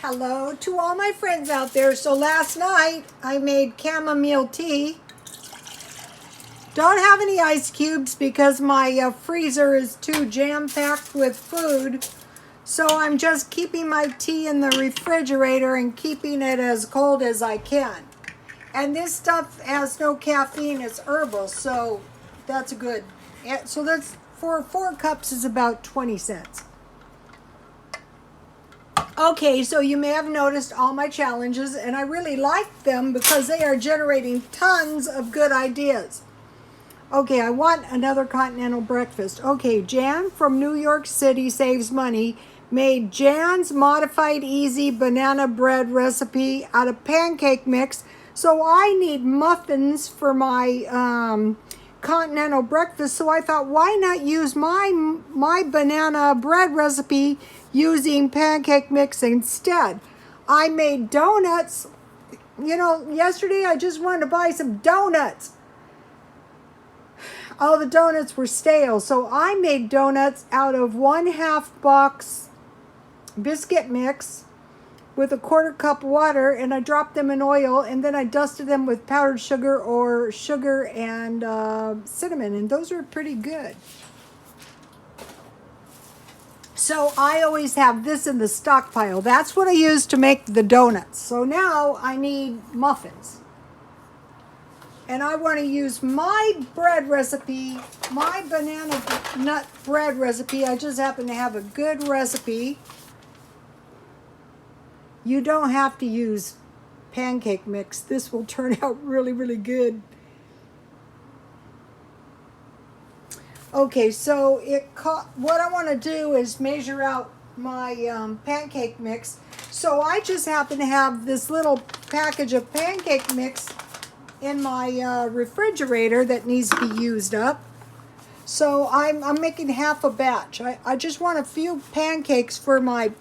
Hello to all my friends out there. So last night I made chamomile tea. Don't have any ice cubes because my freezer is too jam-packed with food. So I'm just keeping my tea in the refrigerator and keeping it as cold as I can. And this stuff has no caffeine, it's herbal, so that's good. So that's for 4 cups is about 20 cents. Okay, so you may have noticed all my challenges, and I really like them because they are generating tons of good ideas. Okay, I want another continental breakfast. Okay, Jan from New York City Saves Money made Jan's Modified Easy Banana Bread recipe out of pancake mix. So I need muffins for my continental breakfast. So I thought, why not use my banana bread recipe using pancake mix instead? I made donuts. You know, yesterday I just wanted to buy some donuts. All the donuts were stale, so I made donuts out of 1/2 box biscuit mix with a 1/4 cup water, and I dropped them in oil, and then I dusted them with powdered sugar or sugar and cinnamon, and those are pretty good. So I always have this in the stockpile. That's what I use to make the donuts. So now I need muffins. And I want to use my bread recipe, my banana nut bread recipe. I just happen to have a good recipe. You don't have to use pancake mix. This will turn out really, really good. Okay, so what I want to do is measure out my pancake mix. So I just happen to have this little package of pancake mix in my refrigerator that needs to be used up. So I'm making half a batch. I just want a few pancakes for a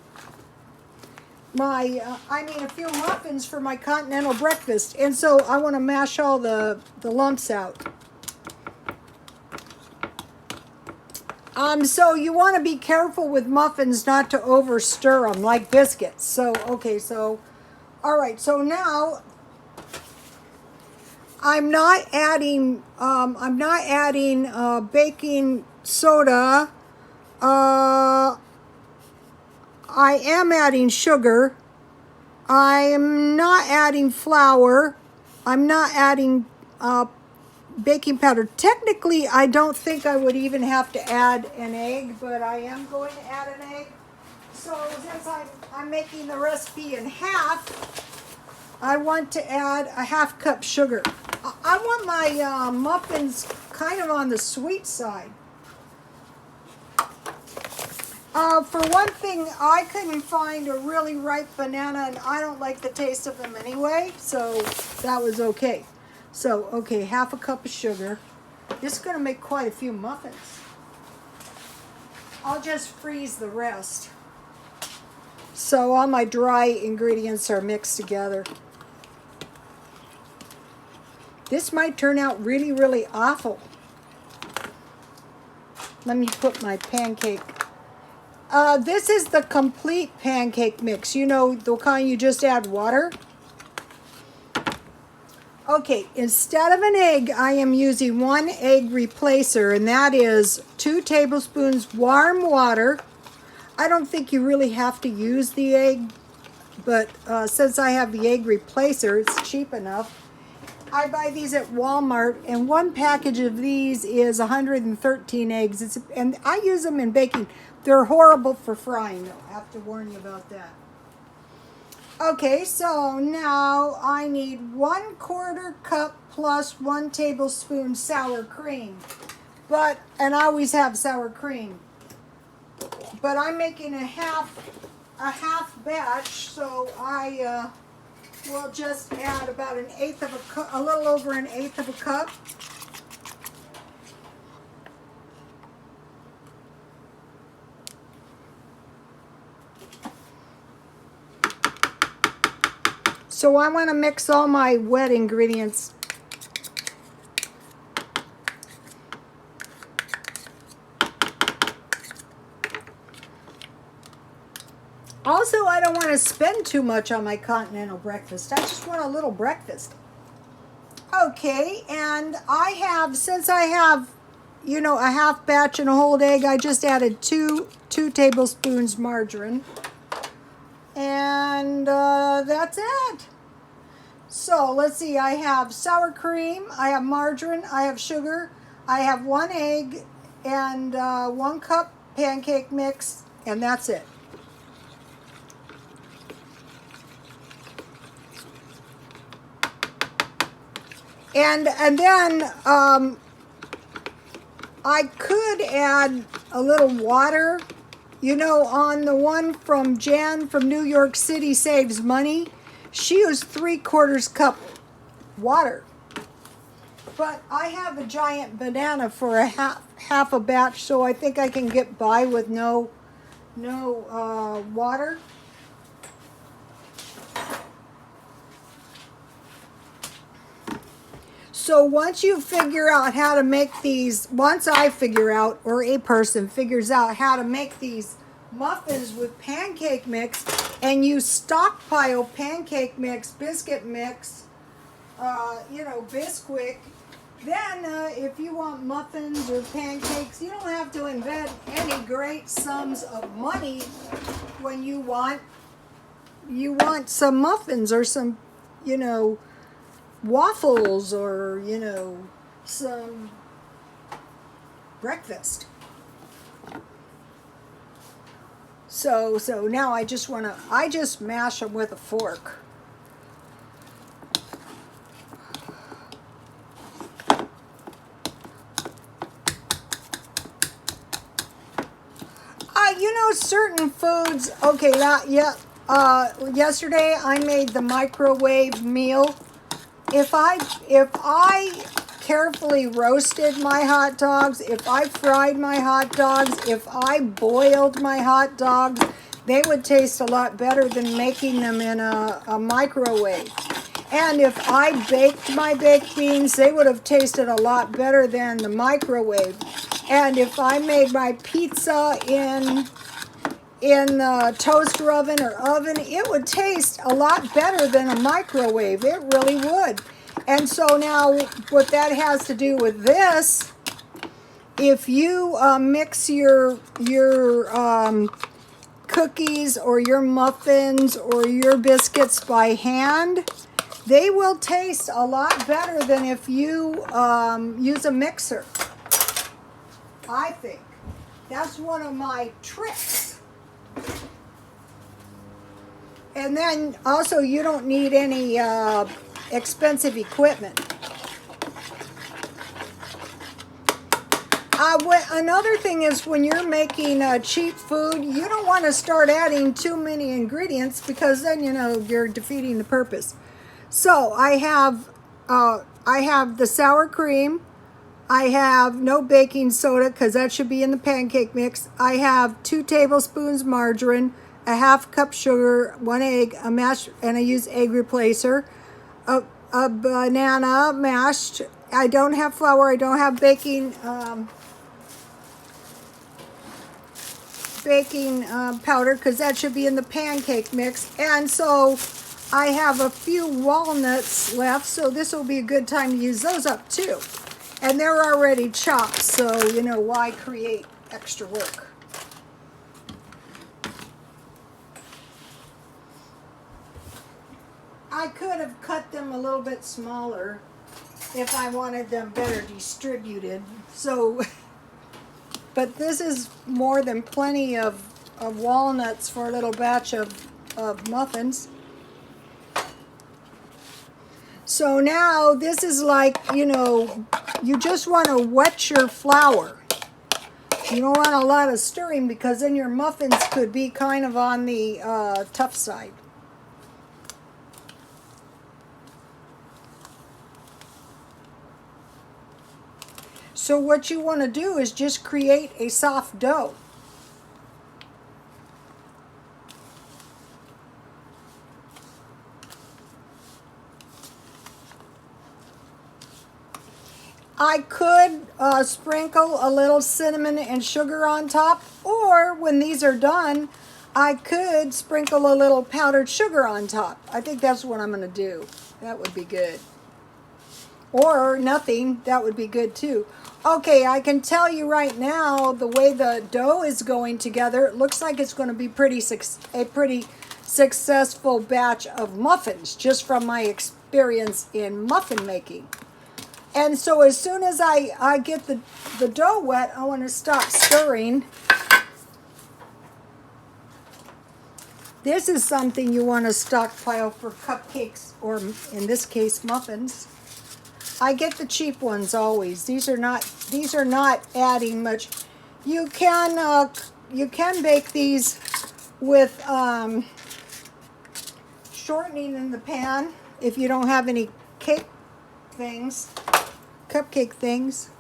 few muffins for my continental breakfast. And so I want to mash all the lumps out. So you want to be careful with muffins not to over stir them like biscuits. So, okay, so, all right, so now I'm not adding baking soda. I am adding sugar. I'm not adding flour. I'm not adding baking powder. Technically, I don't think I would even have to add an egg, but I am going to add an egg. So since I'm making the recipe in half, I want to add a 1/2 cup sugar. I want my muffins kind of on the sweet side. For one thing, I couldn't find a really ripe banana, and I don't like the taste of them anyway, so that was okay. So, okay, 1/2 cup of sugar. This is going to make quite a few muffins. I'll just freeze the rest. So all my dry ingredients are mixed together. This might turn out really, really awful. Let me put my pancake. This is the complete pancake mix. You know, the kind you just add water. Okay, instead of an egg, I am using 1 egg replacer, and that is 2 tablespoons warm water. I don't think you really have to use the egg, but since I have the egg replacer, it's cheap enough. I buy these at Walmart, and 1 package of these is 113 eggs. And I use them in baking. They're horrible for frying, though. I have to warn you about that. Okay, so now I need 1/4 cup plus 1 tablespoon sour cream. And I always have sour cream. But I'm making a half batch, so I will just add about 1/8 of a cup, a little over 1/8 of a cup. So I want to mix all my wet ingredients. Also, I don't want to spend too much on my continental breakfast. I just want a little breakfast. Okay, and I have, since I have, you know, a half batch and a whole egg, I just added two tablespoons margarine. And that's it. So let's see, I have sour cream, I have margarine, I have sugar, I have 1 egg, and 1 cup pancake mix, and that's it. And then I could add a little water. You know, on the one from Jan from New York City Saves Money, she used 3/4 cup water. But I have a giant banana for a half a batch, so I think I can get by with no water. So once you figure out how to make these, once I figure out, or a person figures out how to make these muffins with pancake mix, and you stockpile pancake mix, biscuit mix, you know, Bisquick, then if you want muffins or pancakes, you don't have to invent any great sums of money when you want some muffins or some, you know, waffles or, you know, some breakfast. So now I just mash them with a fork. You know, certain foods, okay, yesterday I made the microwave meal. If I carefully roasted my hot dogs, if I fried my hot dogs, if I boiled my hot dogs, they would taste a lot better than making them in a microwave. And if I baked my baked beans, they would have tasted a lot better than the microwave. And if I made my pizza in the toaster oven or oven, it would taste a lot better than a microwave. It really would. And so now what that has to do with this, if you mix your cookies or your muffins or your biscuits by hand, they will taste a lot better than if you use a mixer. I think. That's one of my tricks. And then also you don't need any expensive equipment. Another thing is when you're making cheap food, you don't want to start adding too many ingredients because then, you know, you're defeating the purpose. So I have the sour cream. I have no baking soda because that should be in the pancake mix. I have 2 tablespoons margarine, a half cup sugar, 1 egg, a mash, and I use egg replacer, a banana mashed. I don't have flour. I don't have baking powder because that should be in the pancake mix. And so I have a few walnuts left, so this will be a good time to use those up too. And they're already chopped, so, you know, why create extra work? I could have cut them a little bit smaller if I wanted them better distributed. So, but this is more than plenty of walnuts for a little batch of muffins. So now this is like, you know, you just want to wet your flour. You don't want a lot of stirring because then your muffins could be kind of on the tough side. So what you want to do is just create a soft dough. I could sprinkle a little cinnamon and sugar on top, or when these are done, I could sprinkle a little powdered sugar on top. I think that's what I'm going to do. That would be good. Or nothing. That would be good too. Okay, I can tell you right now, the way the dough is going together, it looks like it's going to be a pretty successful batch of muffins, just from my experience in muffin making. And so as soon as I get the dough wet, I want to stop stirring. This is something you want to stockpile for cupcakes, or in this case, muffins. I get the cheap ones always. These are not adding much. You can bake these with shortening in the pan if you don't have any cupcake things.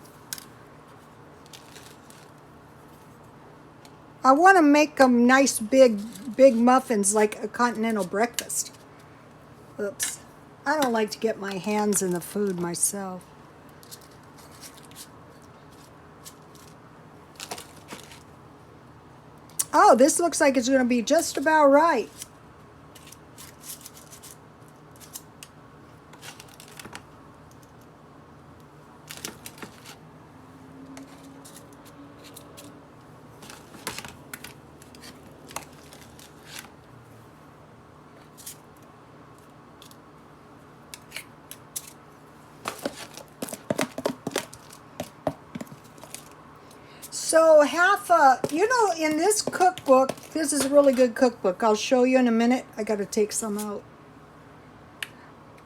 I want to make them nice big muffins like a continental breakfast. Oops. I don't like to get my hands in the food myself. Oh, this looks like it's going to be just about right. So in this cookbook, this is a really good cookbook. I'll show you in a minute. I got to take some out.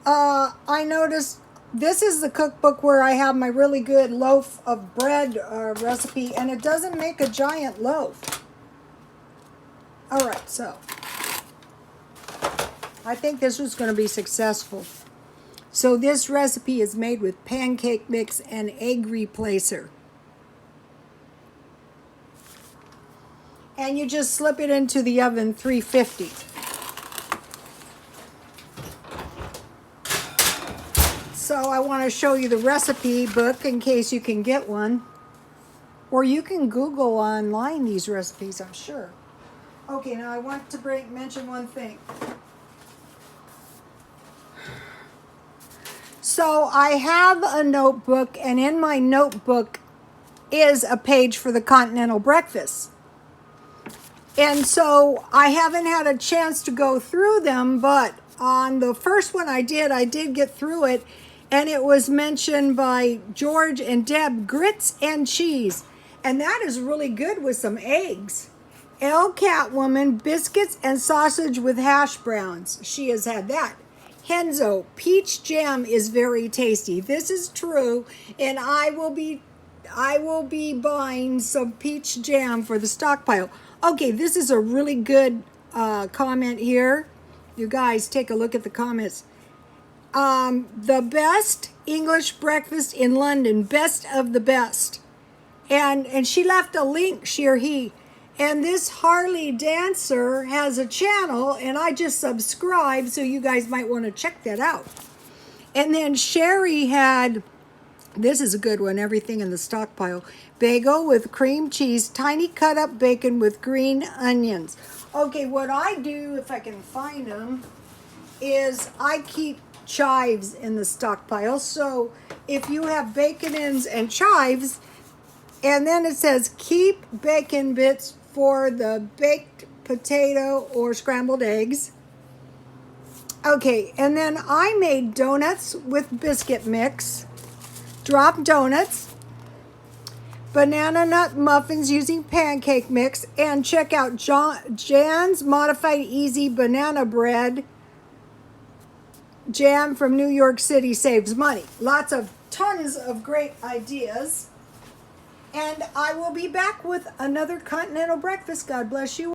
I noticed this is the cookbook where I have my really good loaf of bread recipe, and it doesn't make a giant loaf. All right, so I think this was going to be successful. So this recipe is made with pancake mix and egg replacer. And you just slip it into the oven, 350. So I want to show you the recipe book in case you can get one. Or you can Google online these recipes, I'm sure. Okay, now I want to mention one thing. So I have a notebook, and in my notebook is a page for the continental breakfast. And so I haven't had a chance to go through them, but on the first one I did get through it, and it was mentioned by George and Deb, grits and cheese. And that is really good with some eggs. L. Catwoman, biscuits and sausage with hash browns. She has had that. Henzo, peach jam is very tasty. This is true, and I will be buying some peach jam for the stockpile. Okay, this is a really good comment here. You guys take a look at the comments. The best English breakfast in London, best of the best. And she left a link, she or he. And this Harley Dancer has a channel, and I just subscribed, so you guys might want to check that out. And then Sherry had, this is a good one, everything in the stockpile. Bagel with cream cheese, tiny cut up bacon with green onions. Okay, what I do, if I can find them, is I keep chives in the stockpile. So if you have bacon ends and chives, and then it says keep bacon bits for the baked potato or scrambled eggs. Okay, and then I made donuts with biscuit mix, drop donuts, banana nut muffins using pancake mix, and check out Jan's Modified Easy Banana Bread Jam from New York City saves money. Tons of great ideas. And I will be back with another continental breakfast. God bless you.